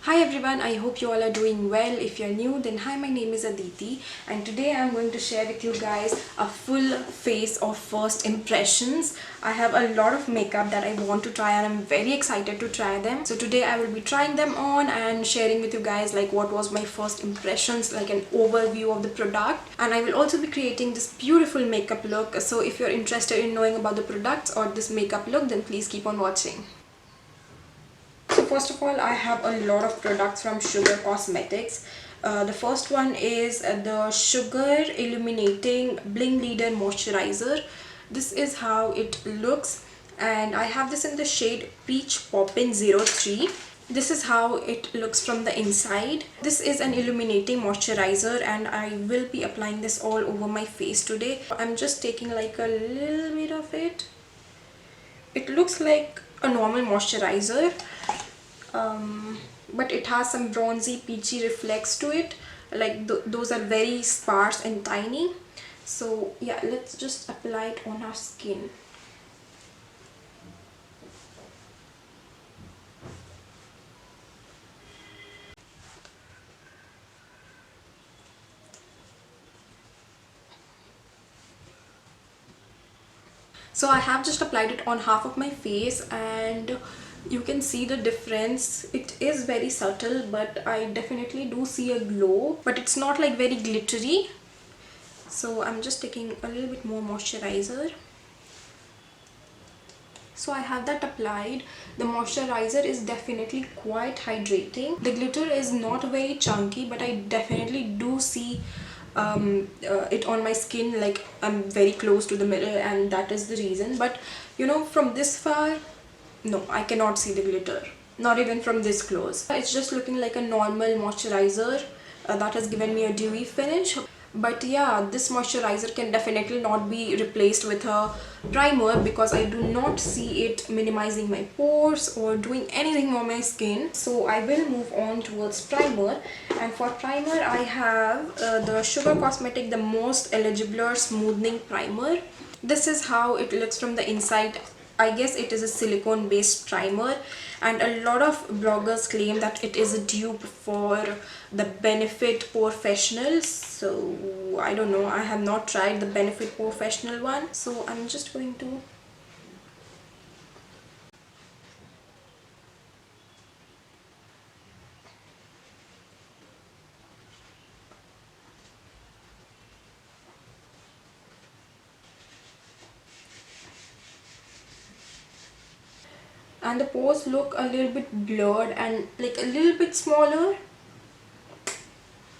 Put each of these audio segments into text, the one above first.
Hi everyone, I hope you all are doing well. If you're new, then hi, my name is Aditi and today I'm going to share with you guys a full face of first impressions. I have a lot of makeup that I want to try and I'm very excited to try them. So today I will be trying them on and sharing with you guys like what was my first impressions, like an overview of the product. And I will also be creating this beautiful makeup look. So if you're interested in knowing about the products or this makeup look, then please keep on watching. So first of all, I have a lot of products from Sugar Cosmetics. The first one is the Sugar Illuminating Bling Leader Moisturizer. This is how it looks and I have this in the shade Peach Poppin' 03. This is how it looks from the inside. This is an illuminating moisturizer and I will be applying this all over my face today. I'm just taking like a little bit of it. It looks like a normal moisturizer, but it has some bronzy peachy reflex to it, like those are very sparse and tiny. So yeah, let's just apply it on our skin. So I have just applied it on half of my face and you can see the difference. It is very subtle, but I definitely do see a glow, but it's not like very glittery. So I'm just taking a little bit more moisturizer. So I have that applied. The moisturizer is definitely quite hydrating. The glitter is not very chunky, but I definitely do see it on my skin, like I'm very close to the mirror, and that is the reason. But you know, from this far, no, I cannot see the glitter, not even from this close. It's just looking like a normal moisturizer that has given me a dewy finish. But yeah, this moisturizer can definitely not be replaced with a primer because I do not see it minimizing my pores or doing anything on my skin. So I will move on towards primer, and for primer I have the Sugar Cosmetic the Most Eligible Smoothing Primer. This is how it looks from the inside. I guess it is a silicone based primer, and a lot of bloggers claim that it is a dupe for the Benefit Professional. So I don't know, I have not tried the Benefit Professional one, so I'm just going to and the pores look a little bit blurred and like a little bit smaller.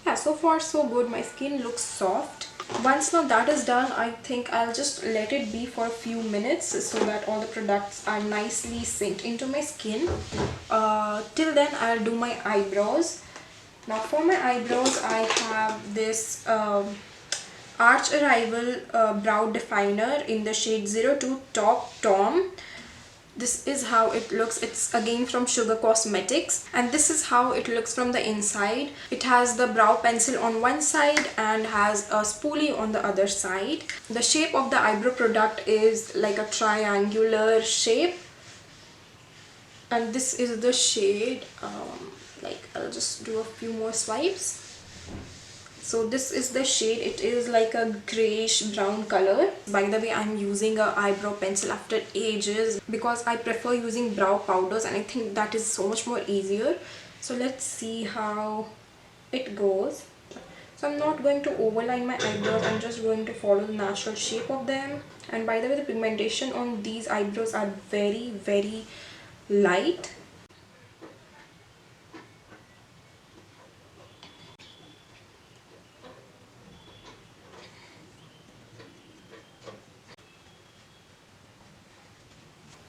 Yeah, so far so good. My skin looks soft. Once now that is done, I think I'll just let it be for a few minutes so that all the products are nicely synced into my skin. Till then I'll do my eyebrows. Now for my eyebrows I have this Arch Arrival brow definer in the shade 02 Top Tom. This is how it looks. It's again from Sugar Cosmetics, and this is how it looks from the inside. It has the brow pencil on one side and has a spoolie on the other side. The shape of the eyebrow product is like a triangular shape, and this is the shade. Like I'll just do a few more swipes. So this is the shade. It is like a grayish brown color. By the way, I'm using a eyebrow pencil after ages because I prefer using brow powders and I think that is so much more easier. So let's see how it goes. So I'm not going to overline my eyebrows, I'm just going to follow the natural shape of them. And by the way, the pigmentation on these eyebrows are very light.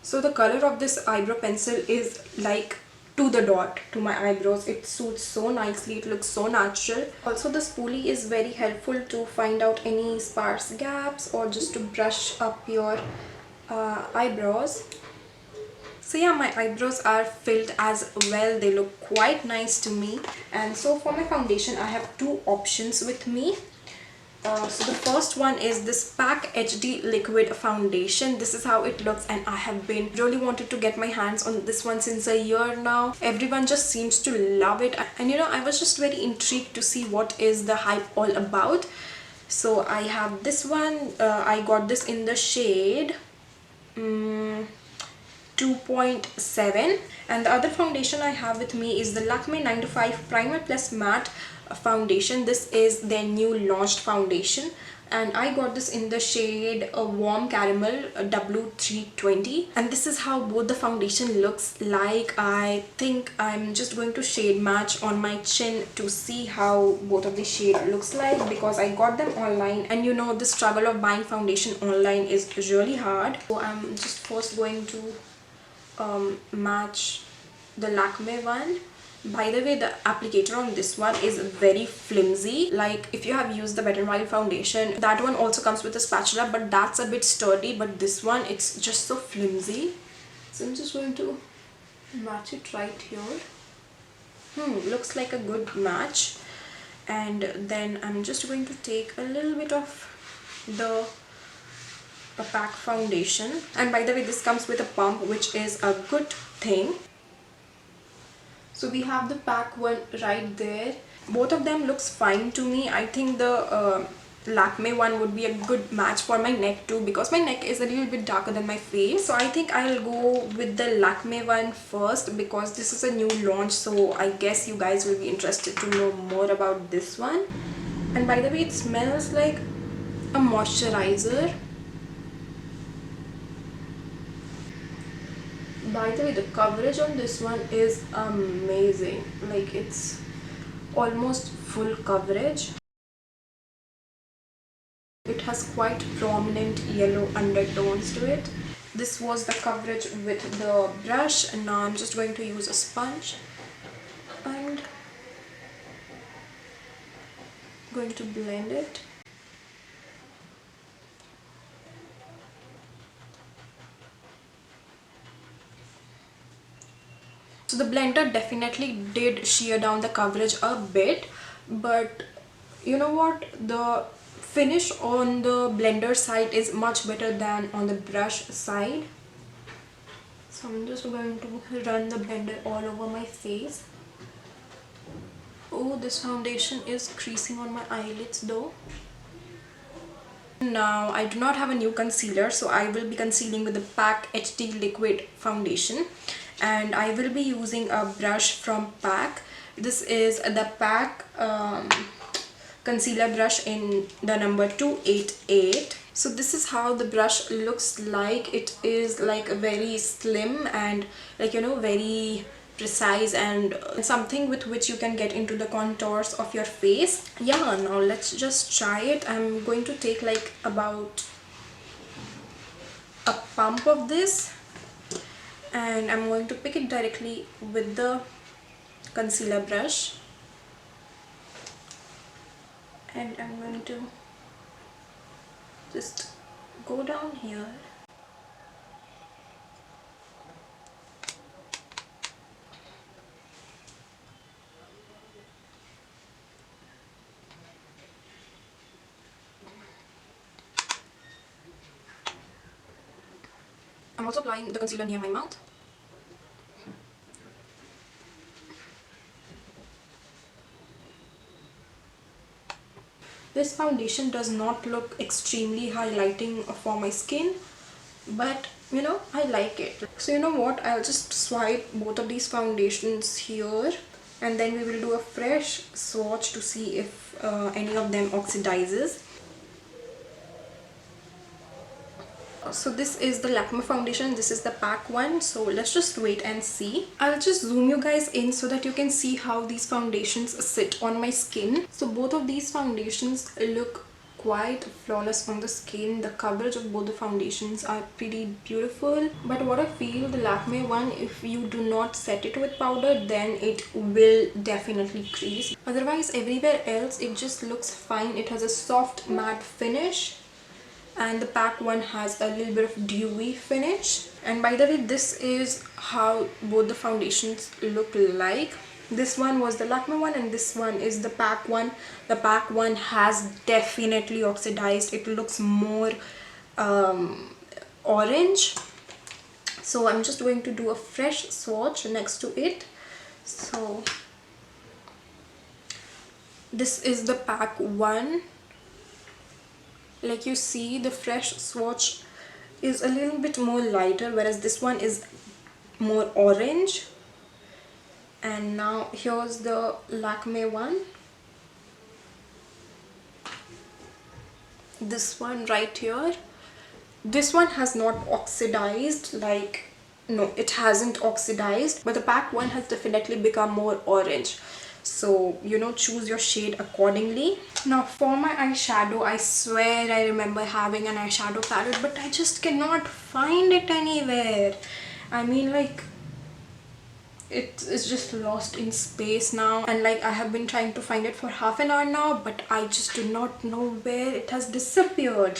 So the color of this eyebrow pencil is like to the dot to my eyebrows. It suits so nicely, it looks so natural. Also the spoolie is very helpful to find out any sparse gaps or just to brush up your eyebrows. So yeah, my eyebrows are filled as well. They look quite nice to me. And so for my foundation I have two options with me. So the first one is this PAC HD liquid foundation. This is how it looks, and I have been really wanted to get my hands on this one since a year now. Everyone just seems to love it, and you know, I was just very intrigued to see what is the hype all about. So I have this one. I got this in the shade 2.7, and the other foundation I have with me is the Lakme 9 to 5 Primer Plus Matte foundation. This is their new launched foundation, and I got this in the shade Warm Caramel W320, and this is how both the foundation looks like. I think I'm just going to shade match on my chin to see how both of the shade looks like, because I got them online, and you know, the struggle of buying foundation online is really hard. So I'm just first going to match the Lakme one. By the way, the applicator on this one is very flimsy. Like, if you have used the Wet n Wild foundation, that one also comes with a spatula, but that's a bit sturdy, but this one, it's just so flimsy. So I'm just going to match it right here. Looks like a good match. And then I'm just going to take a little bit of the PAC foundation, and by the way, this comes with a pump, which is a good thing. So we have the PAC one right there. Both of them looks fine to me. I think the Lakme one would be a good match for my neck too, because my neck is a little bit darker than my face. So I think I'll go with the Lakme one first, because this is a new launch, so I guess you guys will be interested to know more about this one. And by the way, it smells like a moisturizer. By the way, the coverage on this one is amazing. Like, it's almost full coverage. It has quite prominent yellow undertones to it. This was the coverage with the brush, and now I'm just going to use a sponge and going to blend it. So the blender definitely did shear down the coverage a bit, but you know what, the finish on the blender side is much better than on the brush side. So I'm just going to run the blender all over my face. Oh, this foundation is creasing on my eyelids though. Now I do not have a new concealer, so I will be concealing with the PAC HD liquid foundation, and I will be using a brush from PAC. This is the PAC concealer brush in the number 288. So this is how the brush looks like. It is like very slim and, like, you know, very precise, and something with which you can get into the contours of your face. Yeah, now let's just try it. I'm going to take like about a pump of this, and I'm going to pick it directly with the concealer brush, and I'm going to just go down here. I'm also applying the concealer near my mouth. This foundation does not look extremely highlighting for my skin, but you know, I like it. So you know what, I'll just swipe both of these foundations here, and then we will do a fresh swatch to see if any of them oxidizes. So this is the Lakme foundation, this is the PAC one, so let's just wait and see. I'll just zoom you guys in so that you can see how these foundations sit on my skin. So both of these foundations look quite flawless on the skin. The coverage of both the foundations are pretty beautiful, but what I feel, the Lakme one, if you do not set it with powder, then it will definitely crease. Otherwise, everywhere else it just looks fine. It has a soft matte finish, and the PAC one has a little bit of dewy finish. And by the way, this is how both the foundations look like. This one was the Lakme one and this one is the pack one. The pack one has definitely oxidized. It looks more orange. So I'm just going to do a fresh swatch next to it. So this is the pack one. Like you see, the fresh swatch is a little bit more lighter, whereas this one is more orange. And now here's the Lakme one. This one right here. This one has not oxidized, like, no, it hasn't oxidized, but the pack one has definitely become more orange. So, you know, choose your shade accordingly. Now for my eyeshadow, I swear I remember having an eyeshadow palette, but I just cannot find it anywhere. I mean, like, it is just lost in space now, and like I have been trying to find it for half an hour now, but I just do not know where it has disappeared.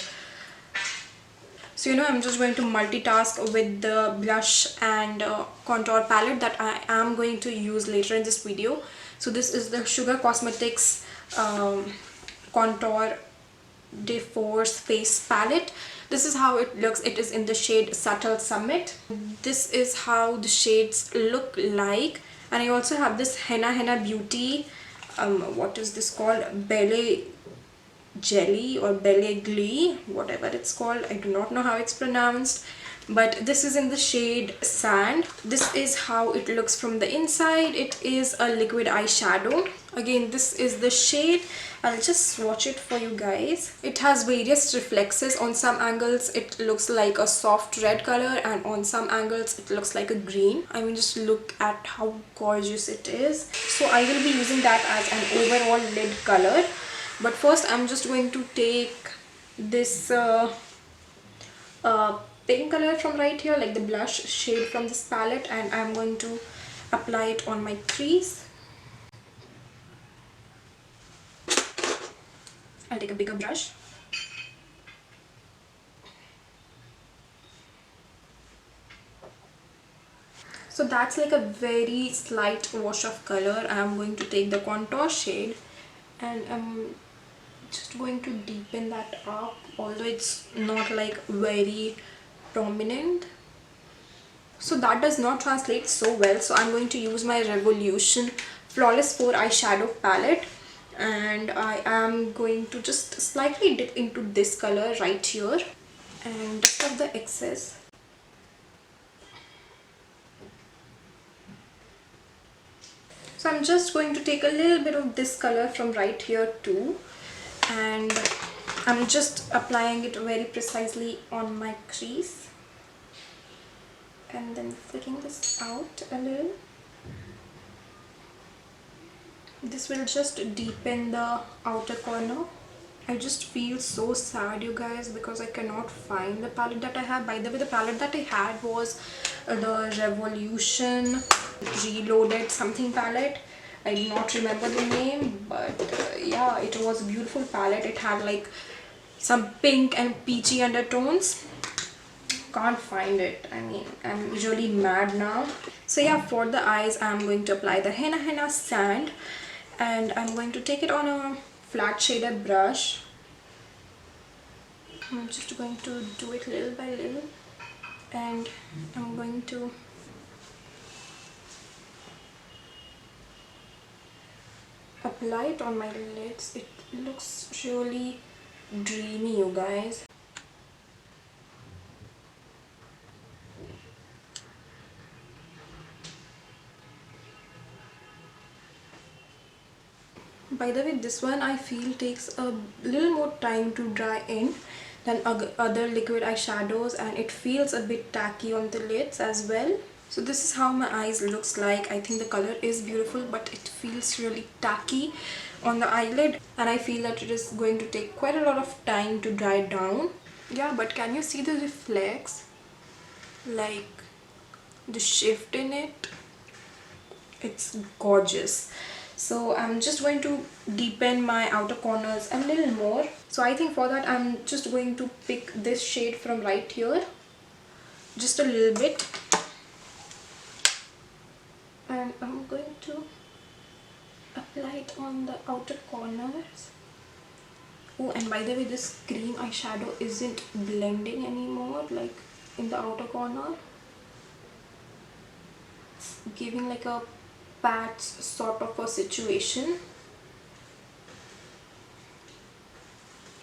So, you know, I'm just going to multitask with the blush and contour palette that I am going to use later in this video. So this is the Sugar Cosmetics Contour de Force Face Palette. This is how it looks. It is in the shade Subtle Summit. This is how the shades look like. And I also have this Henna Beauty, what is this called? Belle Jelly or Belle Glee, whatever it's called. I do not know how it's pronounced, but this is in the shade Sand. This is how it looks from the inside. It is a liquid eyeshadow. Again, this is the shade. I'll just swatch it for you guys. It has various reflexes. On some angles it looks like a soft red color, and on some angles it looks like a green. I mean, just look at how gorgeous it is. So I will be using that as an overall lid color. But first I'm just going to take this pink color from right here, like the blush shade from this palette, and I'm going to apply it on my crease. I'll take a bigger brush. So that's like a very slight wash of color. I'm going to take the contour shade and I'm just going to deepen that up, although it's not like very prominent. So that does not translate so well. So I'm going to use my Revolution Flawless 4 eyeshadow palette, and I am going to just slightly dip into this color right here and dust off the excess. So I'm just going to take a little bit of this color from right here too, and I'm just applying it very precisely on my crease and then flicking this out a little. This will just deepen the outer corner. I just feel so sad, you guys, because I cannot find the palette that I have. By the way, the palette that I had was the Revolution Reloaded something palette. I do not remember the name, but yeah, it was a beautiful palette. It had like some pink and peachy undertones. Can't find it. I mean, I'm usually mad now. So yeah, for the eyes, I'm going to apply the Henna Sand, and I'm going to take it on a flat shaded brush. I'm just going to do it little by little, and I'm going to apply it on my lids. It looks really dreamy, you guys. By the way, this one I feel takes a little more time to dry in than other liquid eyeshadows, and it feels a bit tacky on the lids as well. So this is how my eyes looks like. I think the color is beautiful, but it feels really tacky on the eyelid, and I feel that it is going to take quite a lot of time to dry down. Yeah, but can you see the reflex? Like the shift in it? It's gorgeous. So I'm just going to deepen my outer corners a little more. So I think for that I'm just going to pick this shade from right here, just a little bit, and I'm going to light on the outer corners. Oh, and by the way, this cream eyeshadow isn't blending anymore, like in the outer corner. It's giving like a patch sort of a situation.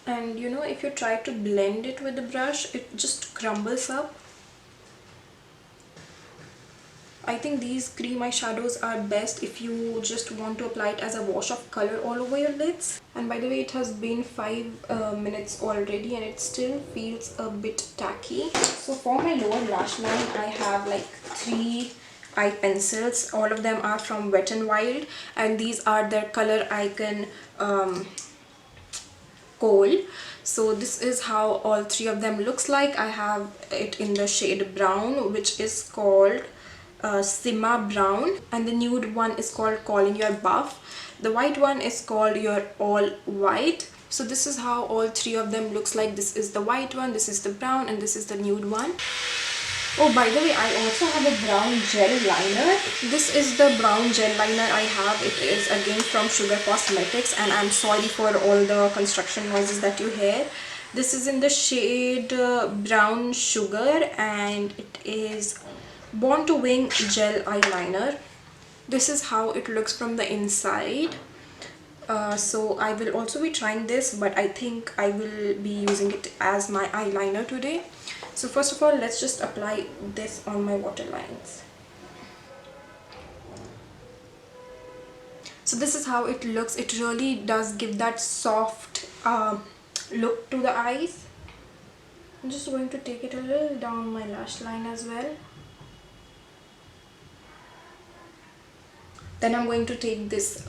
And you know, if you try to blend it with the brush, it just crumbles up. I think these cream eyeshadows are best if you just want to apply it as a wash of color all over your lids. And by the way, it has been 5 minutes already and it still feels a bit tacky. So for my lower lash line, I have like 3 eye pencils. All of them are from Wet n Wild and these are their color icon Kohl. So this is how all 3 of them looks like. I have it in the shade brown, which is called Sima brown, and the nude one is called Calling Your Buff. The white one is called Your All White. So this is how all 3 of them looks like. This is the white one, this is the brown, and this is the nude one. Oh, by the way, I also have a brown gel liner. This is the brown gel liner I have. It is again from Sugar Cosmetics, and I'm sorry for all the construction noises that you hear. This is in the shade Brown Sugar and it is Born to Wing gel eyeliner. This is how it looks from the inside. So I will also be trying this, but I think I will be using it as my eyeliner today. So first of all, let's just apply this on my waterlines. So this is how it looks. It really does give that soft look to the eyes. I'm just going to take it a little down my lash line as well. Then I'm going to take this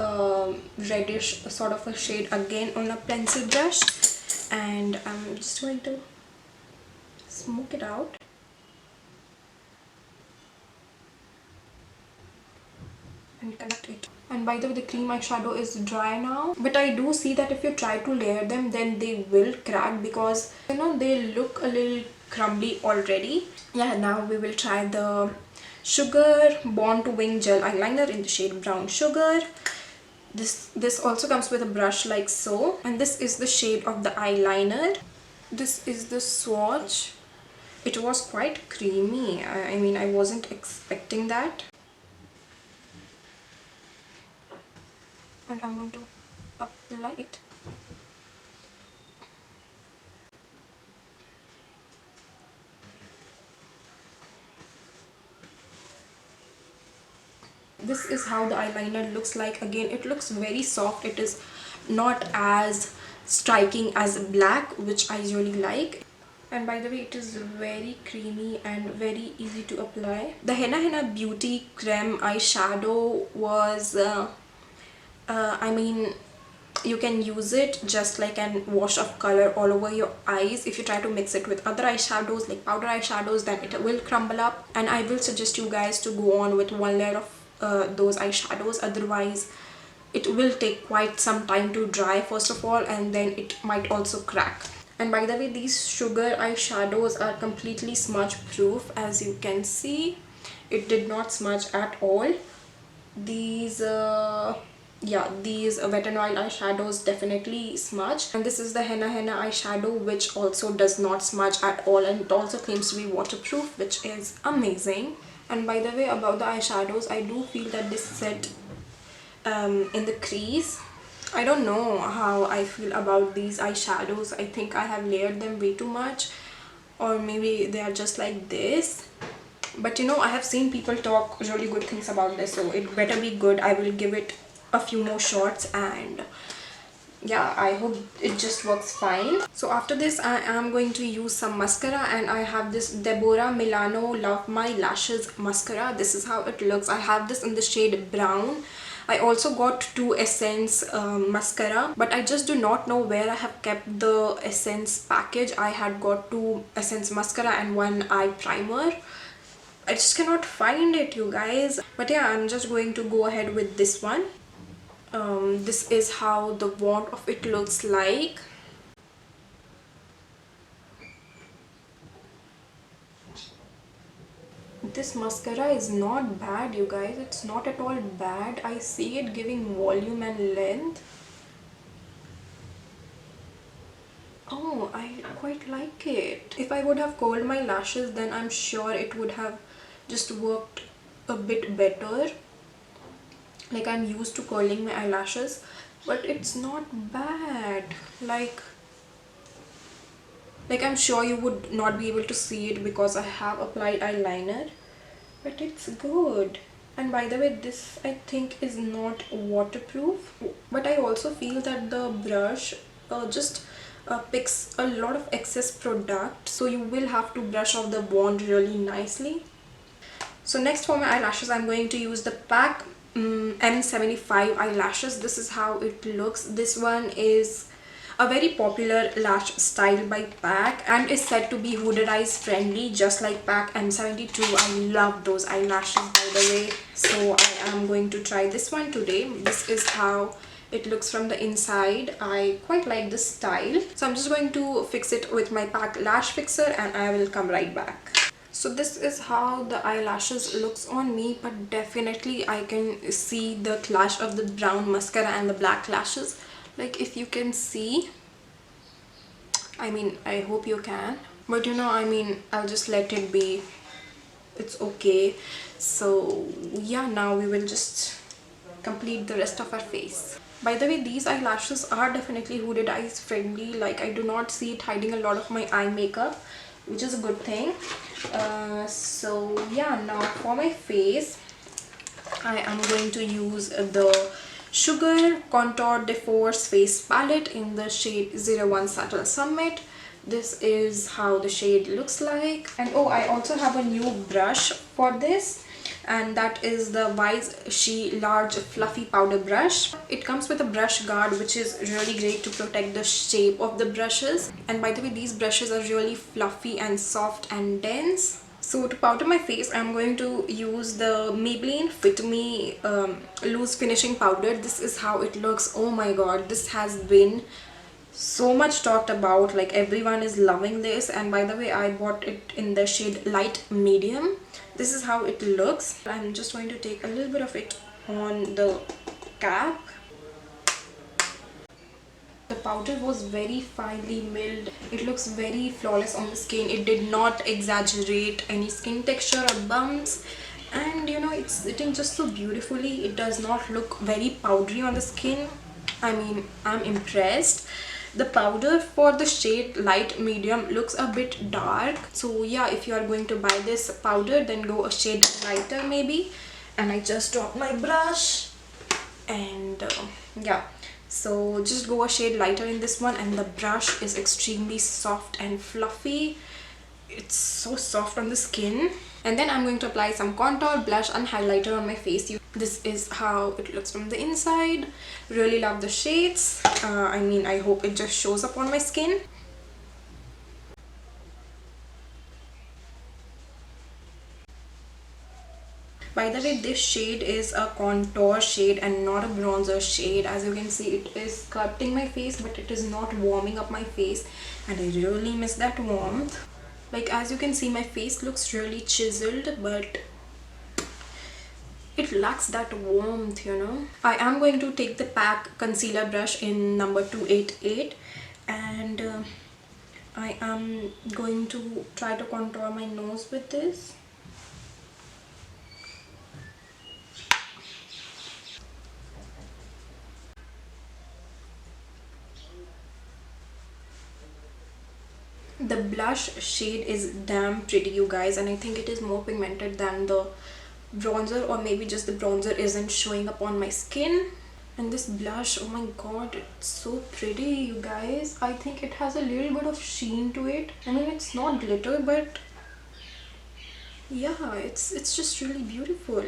reddish sort of a shade again on a pencil brush, and I'm just going to smoke it out. And connect it. And by the way, the cream eyeshadow is dry now, but I do see that if you try to layer them, then they will crack because you know they look a little crumbly already. Yeah, now we will try the Sugar Born to Wing gel eyeliner in the shade Brown Sugar. This also comes with a brush like so, and this is the shade of the eyeliner. This is the swatch. It was quite creamy. I mean, I wasn't expecting that. And I'm going to apply it. This is how the eyeliner looks like. Again, it looks very soft. It is not as striking as black, which I usually like. And by the way, it is very creamy and very easy to apply. The Henna Henna Beauty Creme eyeshadow was I mean, you can use it just like a wash of color all over your eyes. If you try to mix it with other eyeshadows like powder eyeshadows, then it will crumble up, and I will suggest you guys to go on with 1 layer of those eyeshadows. Otherwise it will take quite some time to dry first of all, and then it might also crack. And by the way, these sugar eyeshadows are completely smudge proof. As you can see, it did not smudge at all. These yeah, these Wet n Wild eyeshadows definitely smudge, and this is the Henna Henna eyeshadow, which also does not smudge at all, and it also claims to be waterproof, which is amazing. And by the way, about the eyeshadows, I do feel that this set in the crease. I don't know how I feel about these eyeshadows. I think I have layered them way too much, or maybe they are just like this. But you know, I have seen people talk really good things about this, so it better be good. I will give it a few more shots, and yeah, I hope it just works fine. So after this, I am going to use some mascara, and I have this Deborah Milano Love My Lashes mascara. This is how it looks. I have this in the shade brown. I also got 2 Essence mascara, but I just do not know where I have kept the Essence package. I had got 2 Essence mascara and 1 eye primer. I just cannot find it, you guys. But yeah, I'm just going to go ahead with this one. This is how the wand of it looks like. this mascara is not bad, you guys. It's not at all bad. I see it giving volume and length. Oh, I quite like it. If I would have curled my lashes, then I'm sure it would have just worked a bit better. Like, I'm used to curling my eyelashes, but it's not bad. Like I'm sure you would not be able to see it because I have applied eyeliner, but it's good. And by the way, this I think is not waterproof, but I also feel that the brush just picks a lot of excess product, so you will have to brush off the wand really nicely. So next for my eyelashes, I'm going to use the pack M75 eyelashes. This is how it looks. This one is a very popular lash style by pack and is said to be hooded eyes friendly, just like pack M72. I love those eyelashes, by the way, so I am going to try this one today. This is how it looks from the inside. I quite like this style, so I'm just going to fix it with my pack lash fixer and I will come right back. So this is how the eyelashes looks on me, but definitely I can see the clash of the brown mascara and the black lashes. Like, if you can see, I mean, I hope you can, but you know, I mean, I'll just let it be. It's okay. So yeah, now we will just complete the rest of our face. By the way, these eyelashes are definitely hooded eyes friendly. Like, I do not see it hiding a lot of my eye makeup, which is a good thing. So yeah, now for my face, I am going to use the Sugar Contour de Force face palette in the shade 01 Subtle Summit. This is how the shade looks like. And oh, I also have a new brush for this, and that is the Wise She Large Fluffy Powder Brush. It comes with a brush guard, which is really great to protect the shape of the brushes. And by the way, these brushes are really fluffy and soft and dense. So to powder my face, I'm going to use the Maybelline Fit Me Loose Finishing Powder. This is how it looks. Oh my god, this has been so much talked about. Like, everyone is loving this, and by the way, I bought it in the shade Light Medium. This is how it looks. I'm just going to take a little bit of it on the cap. The powder was very finely milled. It looks very flawless on the skin. It did not exaggerate any skin texture or bumps, and you know, it's sitting just so beautifully. It does not look very powdery on the skin. I mean, I'm impressed. The powder for the shade Light Medium looks a bit dark, so yeah, if you are going to buy this powder, then go a shade lighter maybe. And I just dropped my brush, and yeah, so just go a shade lighter in this one. And the brush is extremely soft and fluffy. It's so soft on the skin. And then I'm going to apply some contour, blush and highlighter on my face. This is how it looks from the inside. Really love the shades. I mean, I hope it just shows up on my skin. By the way, this shade is a contour shade and not a bronzer shade. As you can see, it is sculpting my face, but it is not warming up my face, and I really miss that warmth. Like, as you can see, my face looks really chiseled, but it lacks that warmth, you know. I am going to take the pack concealer brush in number 288, and I am going to try to contour my nose with this. The blush shade is damn pretty, you guys, and I think it is more pigmented than the bronzer, or maybe just the bronzer isn't showing up on my skin. And this blush, oh my god, it's so pretty, you guys. I think it has a little bit of sheen to it. I mean, it's not glitter, but yeah, it's just really beautiful.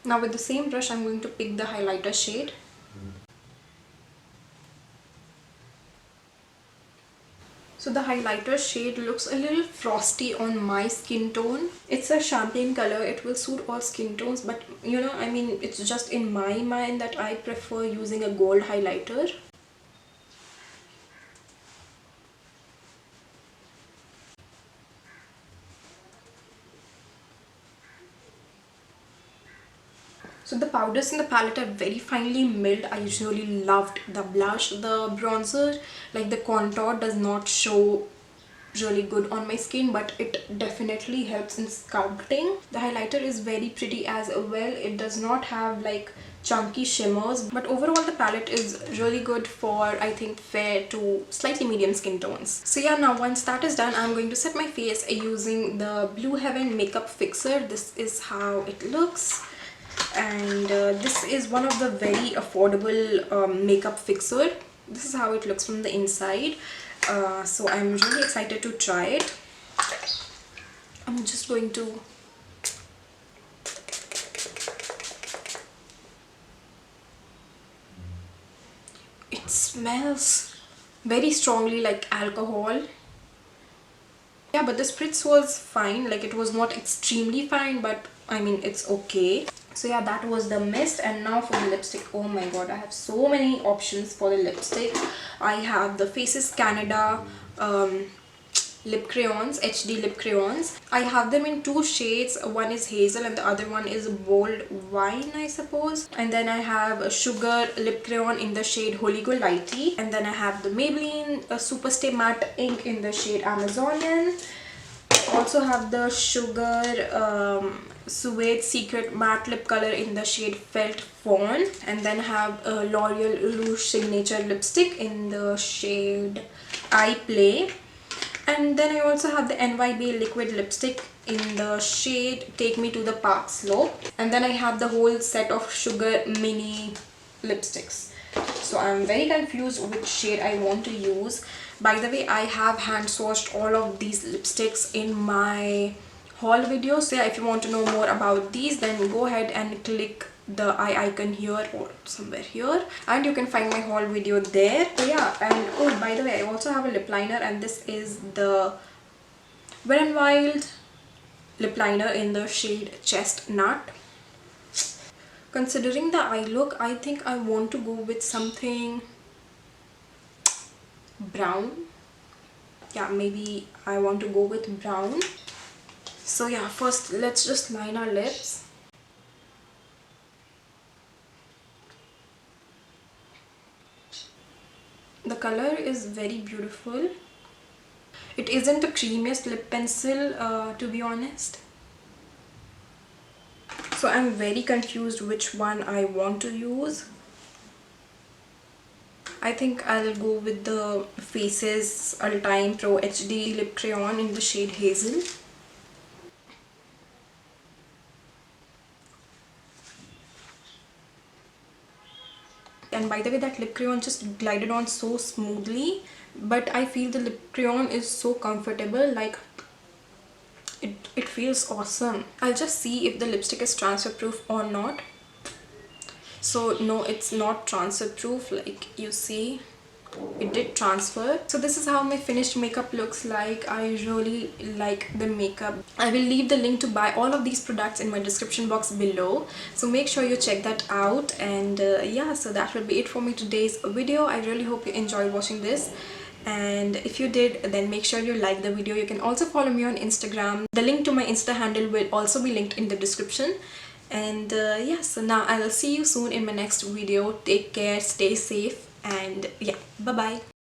Now with the same brush, I'm going to pick the highlighter shade. So the highlighter shade looks a little frosty on my skin tone. It's a champagne color. It will suit all skin tones, but you know, I mean, it's just in my mind that I prefer using a gold highlighter. powders in the palette are very finely milled. I usually loved the blush, the bronzer, like the contour does not show really good on my skin, but it definitely helps in sculpting. The highlighter is very pretty as well. It does not have like chunky shimmers, but overall the palette is really good for, I think, fair to slightly medium skin tones. So yeah, now once that is done, I'm going to set my face using the Blue Heaven makeup fixer. This is how it looks, and this is one of the very affordable makeup fixer. This is how it looks from the inside. So I'm really excited to try it. I'm just going to it smells very strongly like alcohol. Yeah, but the spritz was fine. Like, it was not extremely fine, but I mean, it's okay. So yeah, that was the mist. And now for the lipstick. Oh my god, I have so many options for the lipstick. I have the Faces Canada lip crayons, HD lip crayons. I have them in two shades. One is hazel and the other one is bold wine, I suppose. And then I have a sugar lip crayon in the shade Holy Golightly. And then I have the Maybelline Superstay Matte ink in the shade Amazonian. Also have the sugar Suede Secret matte lip color in the shade Felt Fawn, and then have a L'Oreal Rouge Signature lipstick in the shade I Play. And then I also have the NYB liquid lipstick in the shade Take Me to the Park Slope. And then I have the whole set of sugar mini lipsticks. So I'm very confused which shade I want to use. By the way, I have hand swatched all of these lipsticks in my haul video. So yeah, if you want to know more about these, then go ahead and click the eye icon here or somewhere here, and you can find my haul video there. So yeah, and oh, by the way, I also have a lip liner, and this is the Wet n Wild lip liner in the shade Chestnut. Considering the eye look, I think I want to go with something brown. Yeah, maybe I want to go with brown. So yeah, first let's just line our lips. The color is very beautiful. It isn't the creamiest lip pencil, to be honest. So I'm very confused which one I want to use. I think I'll go with the Faces All Time Pro HD lip crayon in the shade Hazel. And by the way, that lip crayon just glided on so smoothly, but I feel the lip crayon is so comfortable. Like, it feels awesome. I'll just see if the lipstick is transfer proof or not. So no, it's not transfer proof. Like, you see, it did transfer. So this is how my finished makeup looks like. I really like the makeup. I will leave the link to buy all of these products in my description box below, so make sure you check that out. And yeah, so that will be it for me today's video. I really hope you enjoyed watching this, and if you did, then make sure you like the video. You can also follow me on Instagram. The link to my Insta handle will also be linked in the description. And yeah, so now I will see you soon in my next video. Take care, stay safe, and yeah, bye bye.